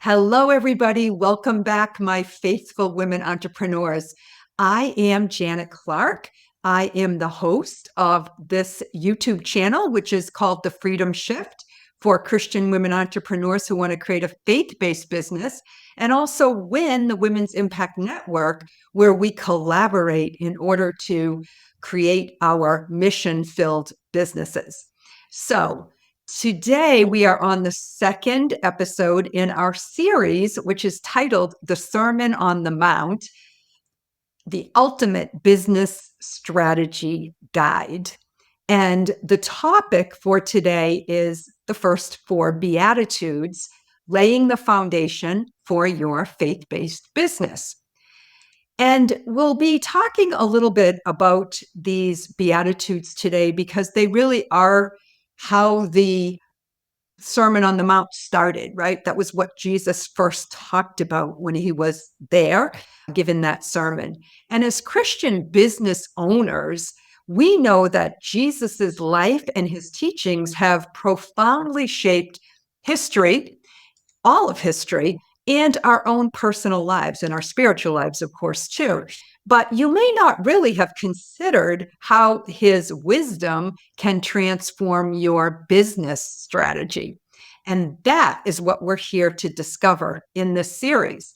Hello, everybody. Welcome back, my faithful women entrepreneurs. I am Janet Clark. I am the host of this YouTube channel, which is called The Freedom Shift for Christian women entrepreneurs who want to create a faith-based business and also win the Women's Impact Network, where we collaborate in order to create our mission-filled businesses. So, today, we are on the second episode in our series, which is titled The Sermon on the Mount, the Ultimate Business Strategy Guide. And the topic for today is the first four Beatitudes, laying the foundation for your faith-based business. And we'll be talking a little bit about these Beatitudes today because they really are how the Sermon on the Mount started, right? That was what Jesus first talked about when he was there, given that sermon. And as Christian business owners, we know that Jesus's life and his teachings have profoundly shaped history, all of history, and our own personal lives and our spiritual lives, of course, too. But you may not really have considered how his wisdom can transform your business strategy. And that is what we're here to discover in this series.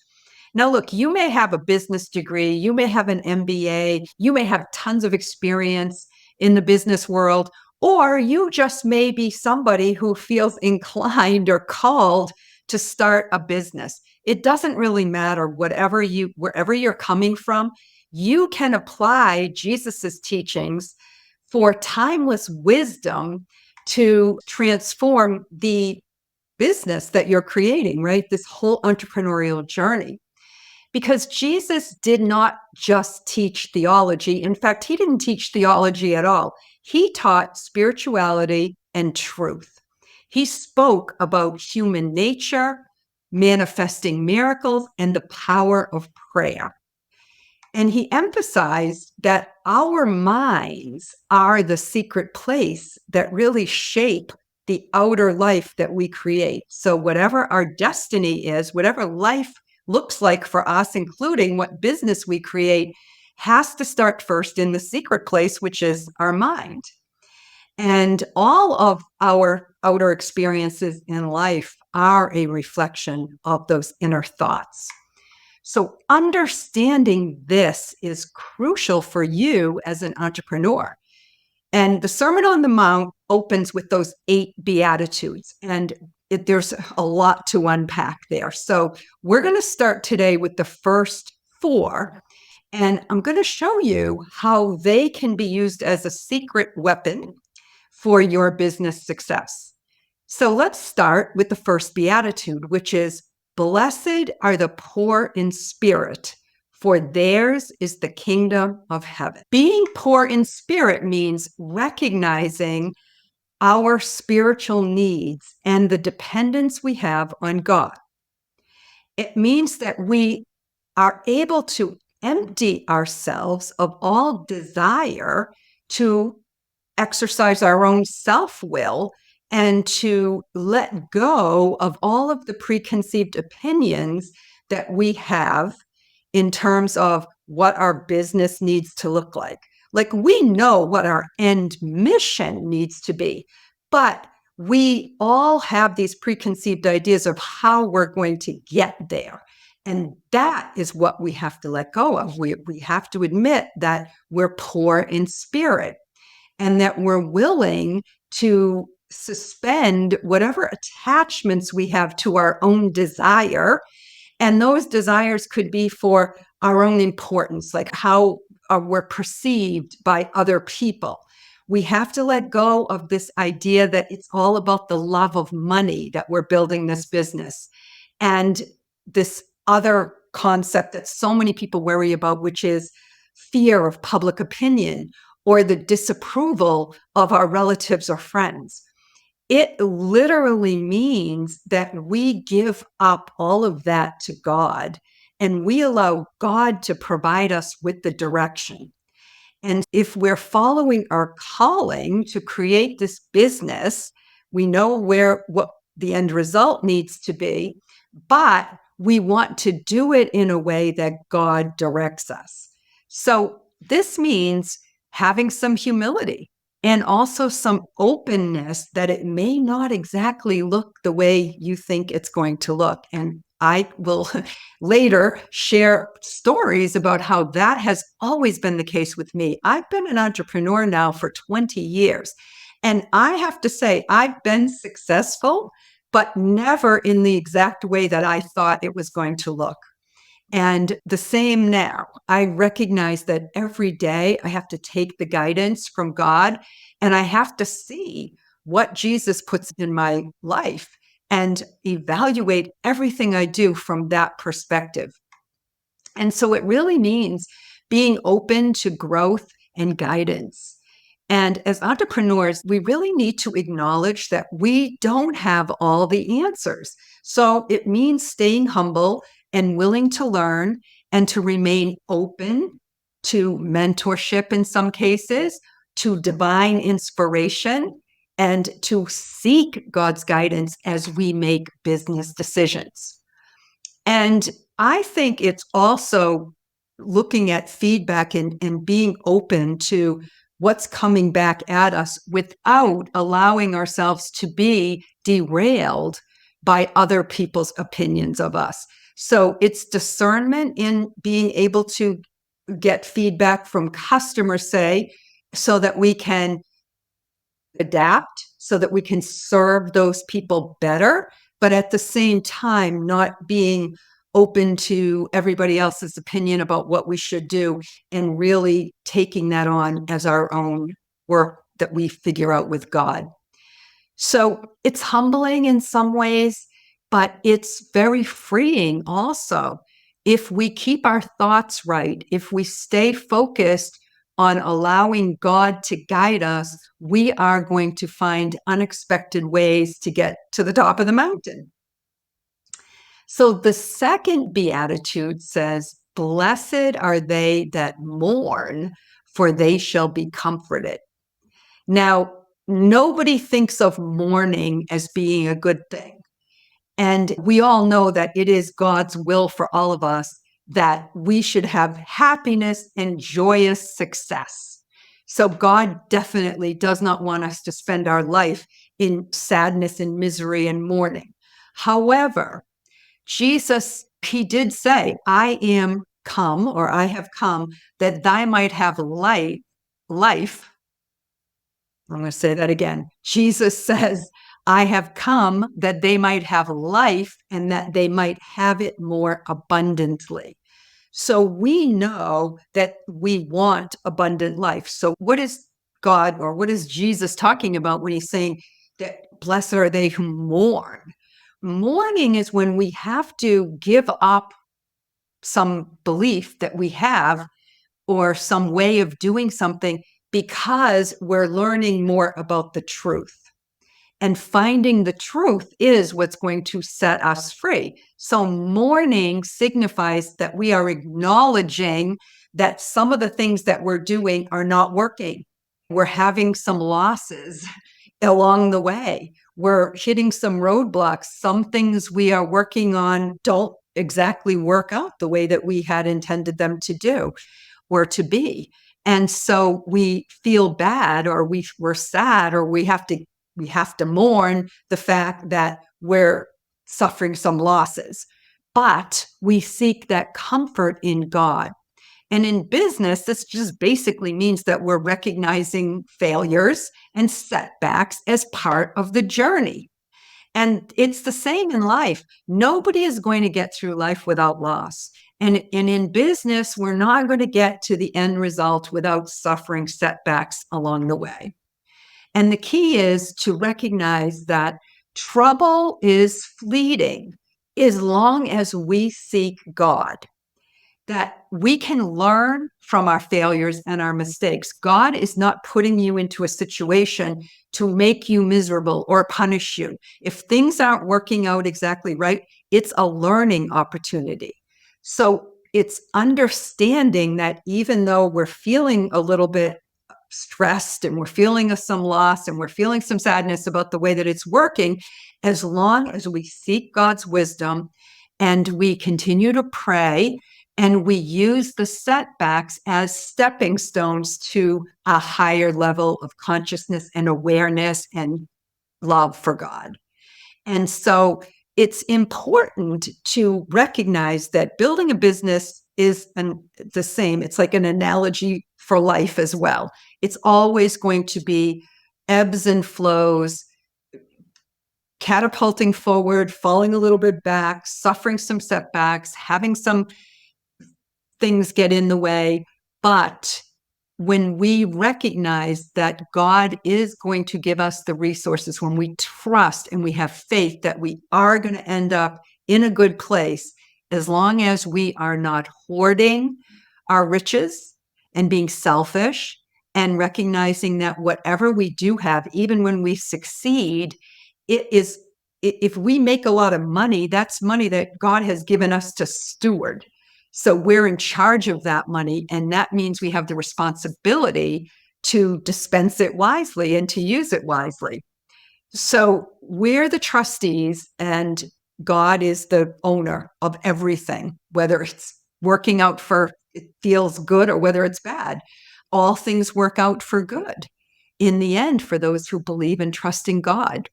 Now, look, you may have a business degree, you may have an MBA, you may have tons of experience in the business world, or you just may be somebody who feels inclined or called to start a business. It doesn't really matter wherever you're coming from, you can apply Jesus's teachings for timeless wisdom to transform the business that you're creating, right? This whole entrepreneurial journey. Because Jesus did not just teach theology. In fact, he didn't teach theology at all. He taught spirituality and truth. He spoke about human nature, manifesting miracles, and the power of prayer. And he emphasized that our minds are the secret place that really shape the outer life that we create. So whatever our destiny is, whatever life looks like for us, including what business we create, has to start first in the secret place, which is our mind. And all of our outer experiences in life are a reflection of those inner thoughts. So understanding this is crucial for you as an entrepreneur. And the Sermon on the Mount opens with those 8 Beatitudes, and there's a lot to unpack there. So we're going to start today with the first 4, and I'm going to show you how they can be used as a secret weapon for your business success. So let's start with the first Beatitude, which is, "Blessed are the poor in spirit, for theirs is the kingdom of heaven." Being poor in spirit means recognizing our spiritual needs and the dependence we have on God. It means that we are able to empty ourselves of all desire to exercise our own self-will and to let go of all of the preconceived opinions that we have in terms of what our business needs to look like. Like, we know what our end mission needs to be, but we all have these preconceived ideas of how we're going to get there. And that is what we have to let go of. We have to admit that we're poor in spirit and that we're willing to suspend whatever attachments we have to our own desire. And those desires could be for our own importance, like how we're perceived by other people. We have to let go of this idea that it's all about the love of money that we're building this business. And this other concept that so many people worry about, which is fear of public opinion or the disapproval of our relatives or friends. It literally means that we give up all of that to God and we allow God to provide us with the direction. And if we're following our calling to create this business, we know what the end result needs to be, but we want to do it in a way that God directs us. So this means having some humility and also some openness that it may not exactly look the way you think it's going to look. And I will later share stories about how that has always been the case with me. I've been an entrepreneur now for 20 years. And I have to say, I've been successful, but never in the exact way that I thought it was going to look. And the same now. I recognize that every day I have to take the guidance from God and I have to see what Jesus puts in my life and evaluate everything I do from that perspective. And so it really means being open to growth and guidance. And as entrepreneurs, we really need to acknowledge that we don't have all the answers. So it means staying humble and willing to learn and to remain open to mentorship in some cases, to divine inspiration, and to seek God's guidance as we make business decisions. And I think it's also looking at feedback and being open to what's coming back at us without allowing ourselves to be derailed by other people's opinions of us. So it's discernment in being able to get feedback from customers, say, so that we can adapt, so that we can serve those people better, but at the same time, not being open to everybody else's opinion about what we should do and really taking that on as our own work that we figure out with God. So it's humbling in some ways, but it's very freeing also. If we keep our thoughts right, if we stay focused on allowing God to guide us, we are going to find unexpected ways to get to the top of the mountain. So the second beatitude says, "Blessed are they that mourn, for they shall be comforted." Now, nobody thinks of mourning as being a good thing. And we all know that it is God's will for all of us that we should have happiness and joyous success. So God definitely does not want us to spend our life in sadness and misery and mourning. However, Jesus, he did say, "I am come," or "I have come that thy might have life." I'm going to say that again. Jesus says, "I have come that they might have life and that they might have it more abundantly." So we know that we want abundant life. So what is God, or what is Jesus talking about when he's saying that blessed are they who mourn? Mourning is when we have to give up some belief that we have or some way of doing something because we're learning more about the truth. And finding the truth is what's going to set us free. So mourning signifies that we are acknowledging that some of the things that we're doing are not working. We're having some losses along the way. We're hitting some roadblocks. Some things we are working on don't exactly work out the way that we had intended them to do or to be. And so we feel bad, or we're sad, or we have to mourn the fact that we're suffering some losses. But we seek that comfort in God. And in business, this just basically means that we're recognizing failures and setbacks as part of the journey. And it's the same in life. Nobody is going to get through life without loss. And in business, we're not going to get to the end result without suffering setbacks along the way. And the key is to recognize that trouble is fleeting as long as we seek God, that we can learn from our failures and our mistakes. God is not putting you into a situation to make you miserable or punish you. If things aren't working out exactly right, it's a learning opportunity. So it's understanding that even though we're feeling a little bit stressed and we're feeling some loss and we're feeling some sadness about the way that it's working, as long as we seek God's wisdom and we continue to pray and we use the setbacks as stepping stones to a higher level of consciousness and awareness and love for God. And so it's important to recognize that building a business is the same. It's like an analogy for life as well. It's always going to be ebbs and flows, catapulting forward, falling a little bit back, suffering some setbacks, having some things get in the way. But when we recognize that God is going to give us the resources, when we trust and we have faith that we are going to end up in a good place, as long as we are not hoarding our riches and being selfish and recognizing that whatever we do have, even when we succeed, if we make a lot of money, that's money that God has given us to steward. So we're in charge of that money, and that means we have the responsibility to dispense it wisely and to use it wisely. So we're the trustees, and God is the owner of everything, whether it's working out for it feels good or whether it's bad. All things work out for good in the end for those who believe and trust in God.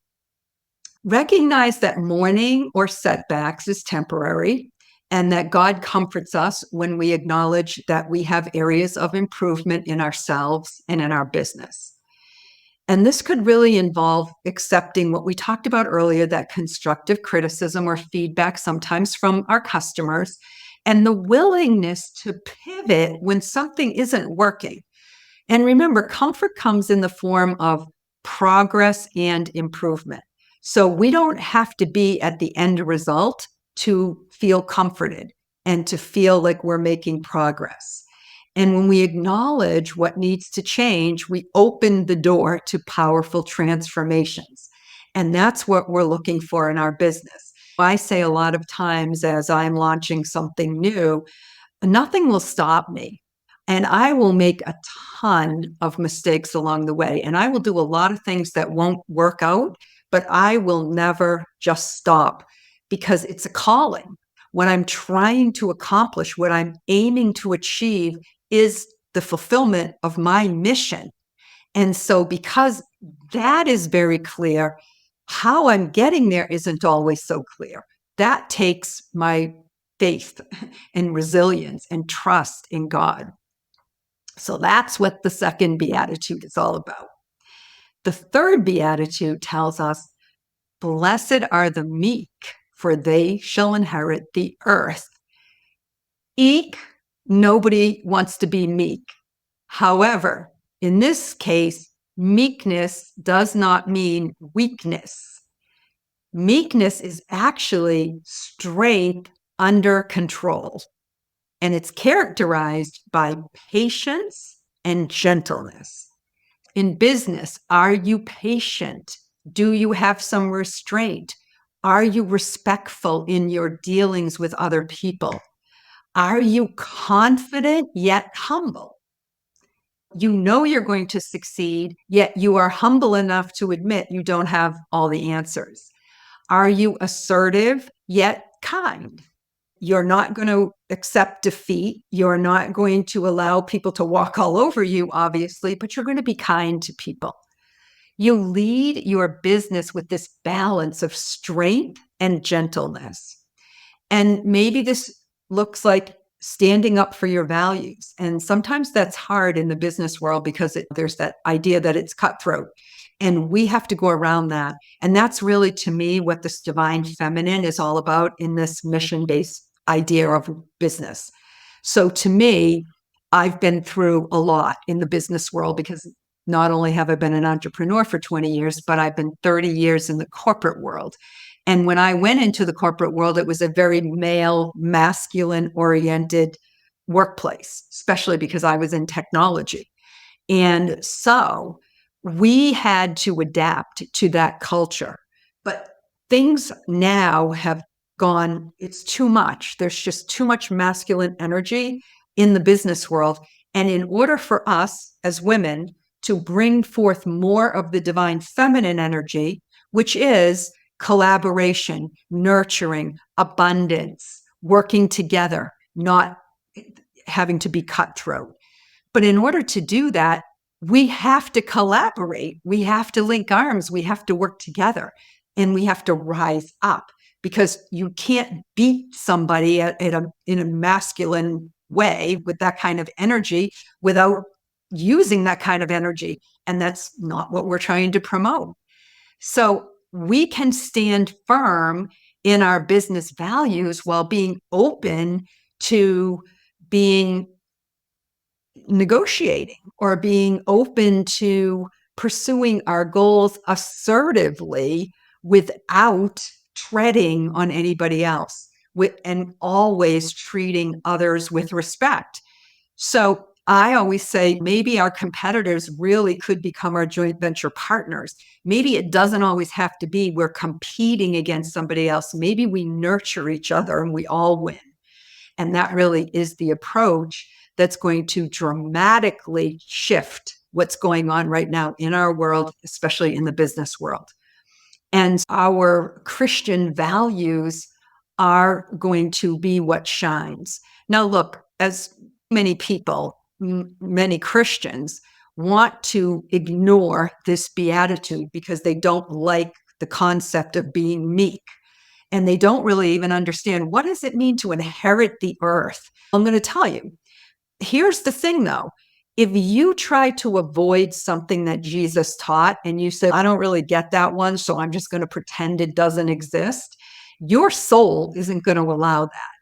Recognize that mourning or setbacks is temporary, and that God comforts us when we acknowledge that we have areas of improvement in ourselves and in our business. And this could really involve accepting what we talked about earlier, that constructive criticism or feedback, sometimes from our customers, and the willingness to pivot when something isn't working. And remember, comfort comes in the form of progress and improvement. So we don't have to be at the end result to feel comforted and to feel like we're making progress. And when we acknowledge what needs to change, we open the door to powerful transformations. And that's what we're looking for in our business. I say a lot of times as I'm launching something new, nothing will stop me. And I will make a ton of mistakes along the way. And I will do a lot of things that won't work out, but I will never just stop because it's a calling. What I'm trying to accomplish, what I'm aiming to achieve is the fulfillment of my mission. And so because that is very clear, how I'm getting there isn't always so clear. That takes my faith and resilience and trust in God. So that's what the second beatitude is all about. The third beatitude tells us, blessed are the meek, for they shall inherit the earth. Eek, nobody wants to be meek. However, in this case, meekness does not mean weakness. Meekness is actually strength under control. And it's characterized by patience and gentleness. In business, are you patient? Do you have some restraint? Are you respectful in your dealings with other people? Are you confident yet humble? You know you're going to succeed, yet you are humble enough to admit you don't have all the answers. Are you assertive yet kind? You're not going to accept defeat. You're not going to allow people to walk all over you, obviously, but you're going to be kind to people. You lead your business with this balance of strength and gentleness. And maybe this looks like standing up for your values. And sometimes that's hard in the business world because there's that idea that it's cutthroat. And we have to go around that. And that's really, to me, what this divine feminine is all about in this mission-based idea of business. So to me, I've been through a lot in the business world because not only have I been an entrepreneur for 20 years, but I've been 30 years in the corporate world. And when I went into the corporate world, it was a very male, masculine-oriented workplace, especially because I was in technology. And so we had to adapt to that culture. But things now have gone, it's too much. There's just too much masculine energy in the business world. And in order for us as women to bring forth more of the divine feminine energy, which is collaboration, nurturing, abundance, working together, not having to be cutthroat. But in order to do that, we have to collaborate. We have to link arms. We have to work together, and we have to rise up, because you can't beat somebody in a masculine way with that kind of energy without using that kind of energy. And that's not what we're trying to promote. So we can stand firm in our business values while being open to being negotiating or being open to pursuing our goals assertively without treading on anybody else, and always treating others with respect. So I always say maybe our competitors really could become our joint venture partners. Maybe it doesn't always have to be we're competing against somebody else. Maybe we nurture each other and we all win. And that really is the approach that's going to dramatically shift what's going on right now in our world, especially in the business world. And our Christian values are going to be what shines. Now, look, as many people, many Christians want to ignore this beatitude because they don't like the concept of being meek. And they don't really even understand, what does it mean to inherit the earth? I'm going to tell you. Here's the thing, though. If you try to avoid something that Jesus taught and you say, I don't really get that one, so I'm just going to pretend it doesn't exist, your soul isn't going to allow that.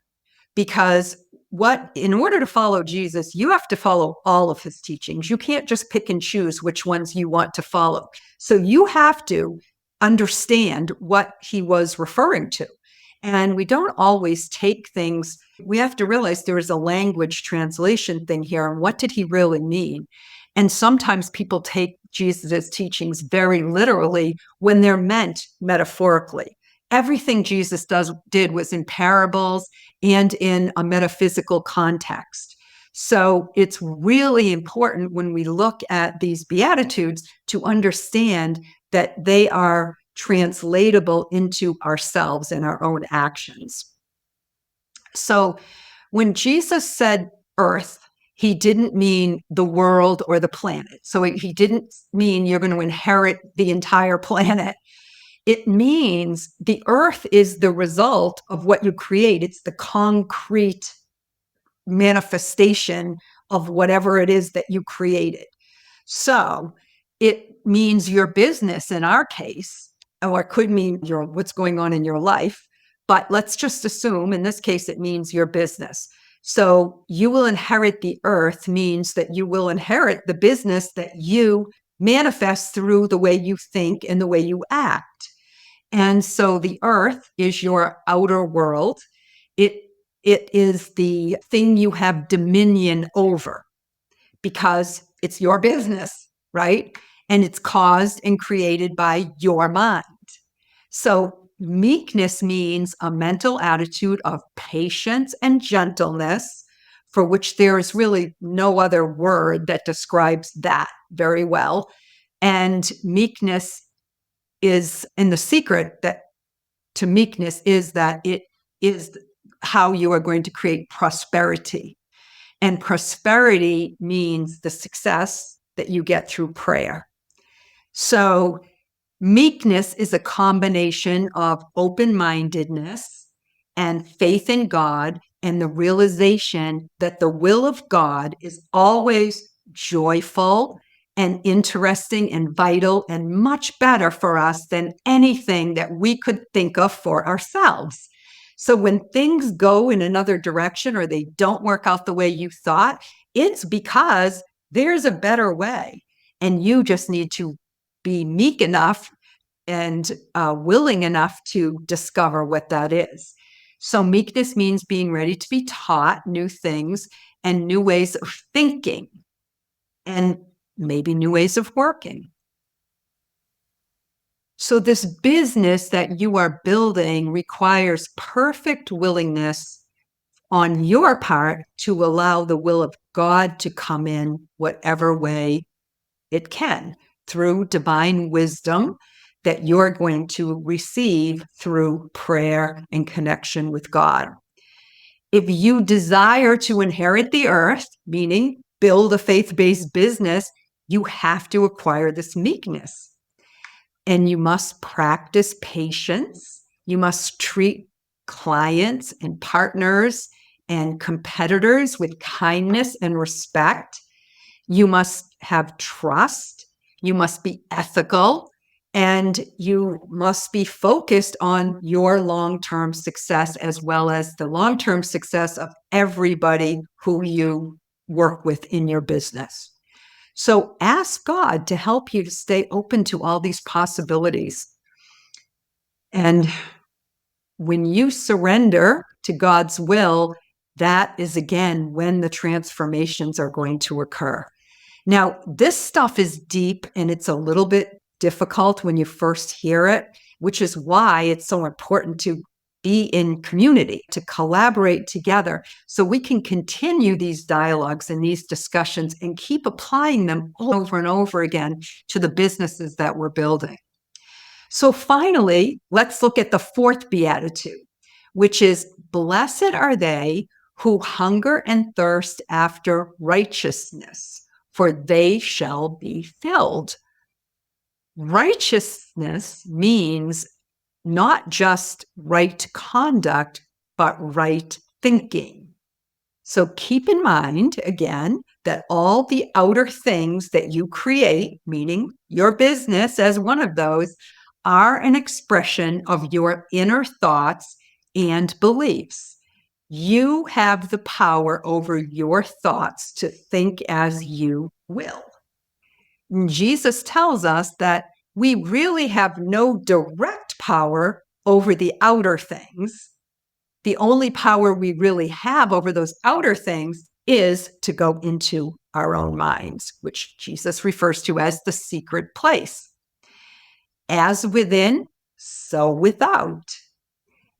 Because in order to follow Jesus, you have to follow all of his teachings. You can't just pick and choose which ones you want to follow. So you have to understand what he was referring to. And we don't always take things. We have to realize there is a language translation thing here. And what did he really mean? And sometimes people take Jesus' teachings very literally when they're meant metaphorically. Everything Jesus did was in parables and in a metaphysical context. So it's really important when we look at these Beatitudes to understand that they are translatable into ourselves and our own actions. So when Jesus said earth, he didn't mean the world or the planet. So he didn't mean you're going to inherit the entire planet. It means the earth is the result of what you create. It's the concrete manifestation of whatever it is that you created. So it means your business in our case, or it could mean what's going on in your life. But let's just assume in this case, it means your business. So you will inherit the earth means that you will inherit the business that you manifest through the way you think and the way you act. And so the earth is your outer world. It is the thing you have dominion over because it's your business, right? And it's caused and created by your mind. So meekness means a mental attitude of patience and gentleness, for which there is really no other word that describes that very well. And meekness is, and the secret to meekness is that it is how you are going to create prosperity. And prosperity means the success that you get through prayer. So meekness is a combination of open-mindedness and faith in God and the realization that the will of God is always joyful and interesting and vital and much better for us than anything that we could think of for ourselves. So when things go in another direction or they don't work out the way you thought, it's because there's a better way. And you just need to be meek enough and willing enough to discover what that is. So meekness means being ready to be taught new things and new ways of thinking and maybe new ways of working. So this business that you are building requires perfect willingness on your part to allow the will of God to come in whatever way It can, through divine wisdom that you're going to receive through prayer and connection with God. If you desire to inherit the earth, meaning build a faith-based business, you have to acquire this meekness. And you must practice patience. You must treat clients and partners and competitors with kindness and respect. You must have trust. You must be ethical. And you must be focused on your long-term success as well as the long-term success of everybody who you work with in your business. So ask God to help you to stay open to all these possibilities. And when you surrender to God's will, that is again when the transformations are going to occur. Now, this stuff is deep and it's a little bit difficult when you first hear it, which is why it's so important to be in community, to collaborate together so we can continue these dialogues and these discussions and keep applying them over and over again to the businesses that we're building. So finally, let's look at the fourth beatitude, which is, blessed are they who hunger and thirst after righteousness, for they shall be filled. Righteousness means not just right conduct, but right thinking. So keep in mind, again, that all the outer things that you create, meaning your business as one of those, are an expression of your inner thoughts and beliefs. You have the power over your thoughts to think as you will. And Jesus tells us that we really have no direct power over the outer things. The only power we really have over those outer things is to go into our own minds, which Jesus refers to as the secret place. As within, so without.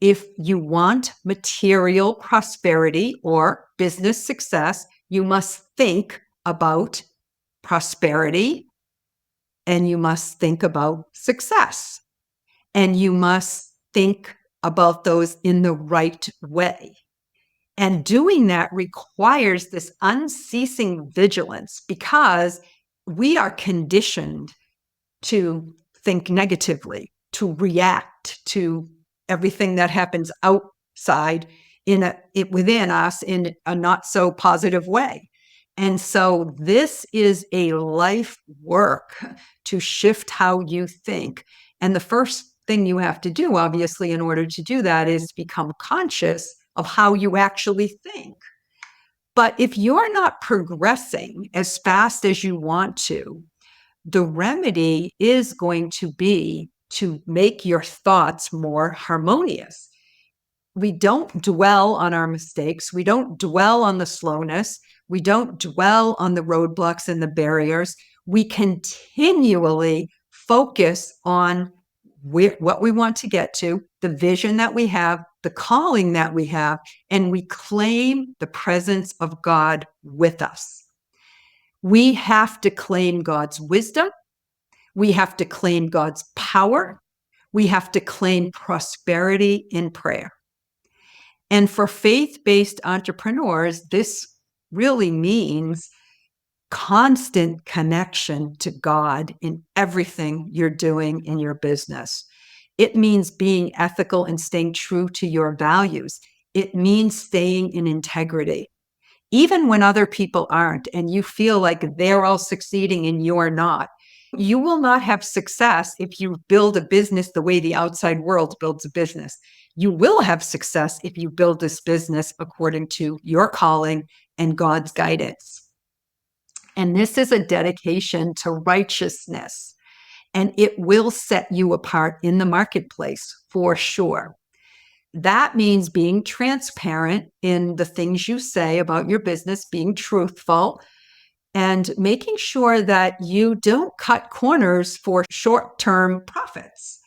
If you want material prosperity or business success, you must think about prosperity and you must think about success. And you must think about those in the right way. And doing that requires this unceasing vigilance because we are conditioned to think negatively, to react to everything that happens outside within us in a not so positive way. And so this is a life work to shift how you think. And the first thing you have to do, obviously, in order to do that is become conscious of how you actually think. But if you're not progressing as fast as you want to, the remedy is going to be to make your thoughts more harmonious. We don't dwell on our mistakes. We don't dwell on the slowness. We don't dwell on the roadblocks and the barriers. We continually focus on what we want to get to, the vision that we have, the calling that we have, and we claim the presence of God with us. We have to claim God's wisdom. We have to claim God's power. We have to claim prosperity in prayer. And for faith-based entrepreneurs, this really means constant connection to God in everything you're doing in your business. It means being ethical and staying true to your values. It means staying in integrity. Even when other people aren't and you feel like they're all succeeding and you're not, you will not have success if you build a business the way the outside world builds a business. You will have success if you build this business according to your calling and God's guidance. And this is a dedication to righteousness, and it will set you apart in the marketplace for sure. That means being transparent in the things you say about your business, being truthful, and making sure that you don't cut corners for short-term profits,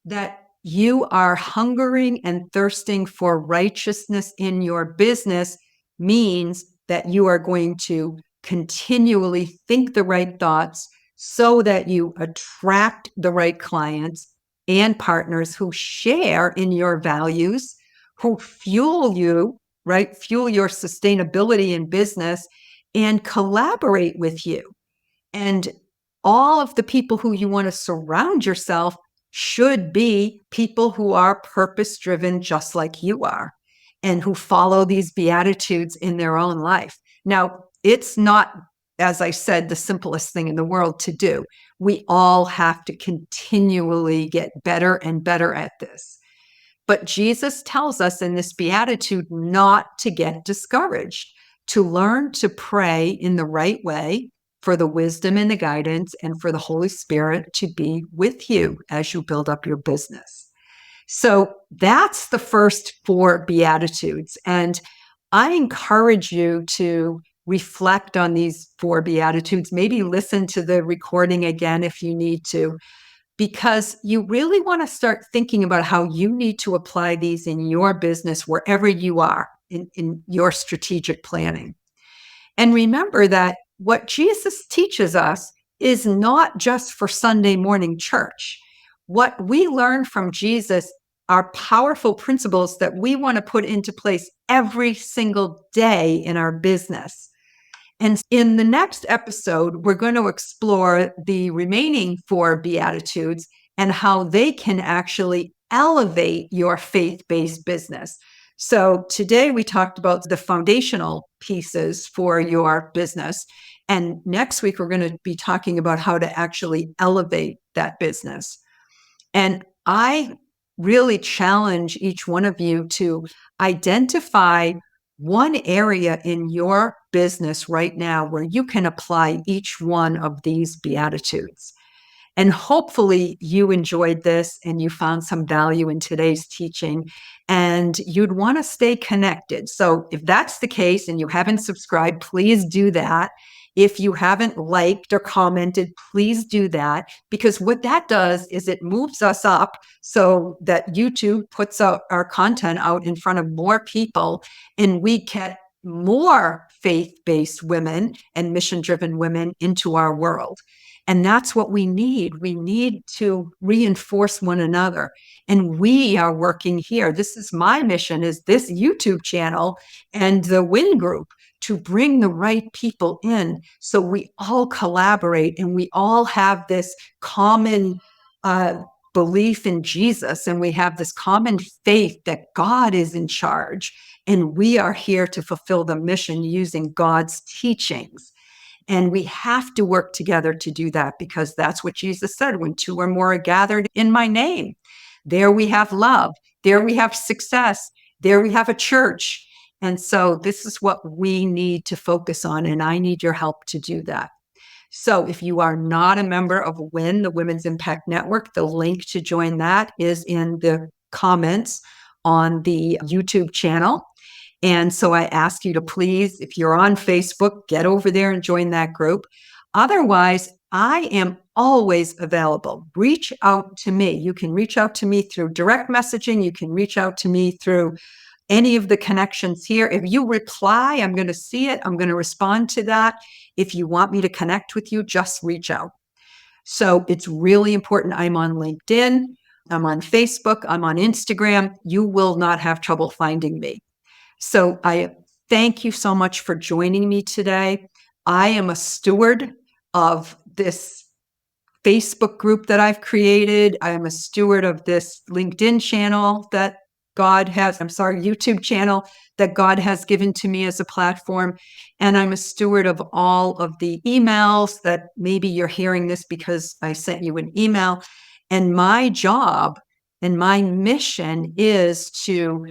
that you are hungering and thirsting for righteousness in your business means that you are going to continually think the right thoughts, so that you attract the right clients and partners who share in your values, who fuel you, right? Fuel your sustainability in business and collaborate with you. And all of the people who you want to surround yourself should be people who are purpose driven, just like you are, and who follow these Beatitudes in their own life. Now, it's not, as I said, the simplest thing in the world to do. We all have to continually get better and better at this. But Jesus tells us in this Beatitude not to get discouraged, to learn to pray in the right way for the wisdom and the guidance and for the Holy Spirit to be with you as you build up your business. So that's the first 4 Beatitudes. And I encourage you to reflect on these 4 Beatitudes, maybe listen to the recording again if you need to, because you really want to start thinking about how you need to apply these in your business wherever you are in your strategic planning. And remember that what Jesus teaches us is not just for Sunday morning church. What we learn from Jesus are powerful principles that we want to put into place every single day in our business. And in the next episode, we're going to explore the remaining 4 Beatitudes and how they can actually elevate your faith-based business. So today we talked about the foundational pieces for your business. And next week, we're going to be talking about how to actually elevate that business. And I really challenge each one of you to identify one area in your business right now where you can apply each one of these Beatitudes. And hopefully you enjoyed this and you found some value in today's teaching and you'd want to stay connected. So if that's the case and you haven't subscribed, please do that. If you haven't liked or commented, please do that, because what that does is it moves us up so that YouTube puts out our content out in front of more people and we get more faith-based women and mission-driven women into our world. And that's what we need. We need to reinforce one another. And we are working here. This is my mission, is this YouTube channel and the WIN group to bring the right people in so we all collaborate and we all have this common belief in Jesus, and we have this common faith that God is in charge and we are here to fulfill the mission using God's teachings. And we have to work together to do that, because that's what Jesus said, when 2 or more are gathered in my name, there we have love, there we have success, there we have a church. And so this is what we need to focus on, and I need your help to do that. So if you are not a member of WIN, the Women's Impact Network, the link to join that is in the comments on the YouTube channel. And so I ask you to please, if you're on Facebook, get over there and join that group. Otherwise, I am always available. Reach out to me. You can reach out to me through direct messaging. You can reach out to me through any of the connections here. If you reply, I'm going to see it. I'm going to respond to that. If you want me to connect with you, just reach out. So it's really important. I'm on LinkedIn. I'm on Facebook. I'm on Instagram. You will not have trouble finding me. So I thank you so much for joining me today. I am a steward of this Facebook group that I've created. I am a steward of this LinkedIn channel that YouTube channel that God has given to me as a platform. And I'm a steward of all of the emails that maybe you're hearing this because I sent you an email. And my job and my mission is to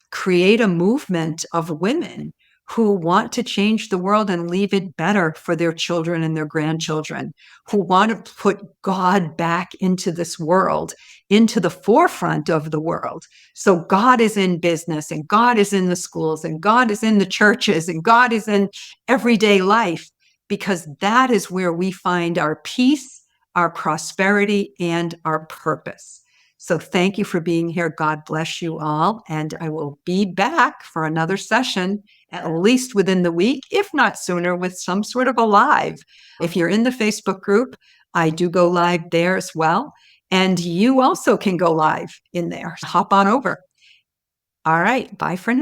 create a movement of women who want to change the world and leave it better for their children and their grandchildren, who want to put God back into this world, into the forefront of the world. So God is in business, and God is in the schools, and God is in the churches, and God is in everyday life, because that is where we find our peace, our prosperity, and our purpose. So thank you for being here. God bless you all. And I will be back for another session, at least within the week, if not sooner, with some sort of a live. If you're in the Facebook group, I do go live there as well. And you also can go live in there. Hop on over. All right. Bye for now.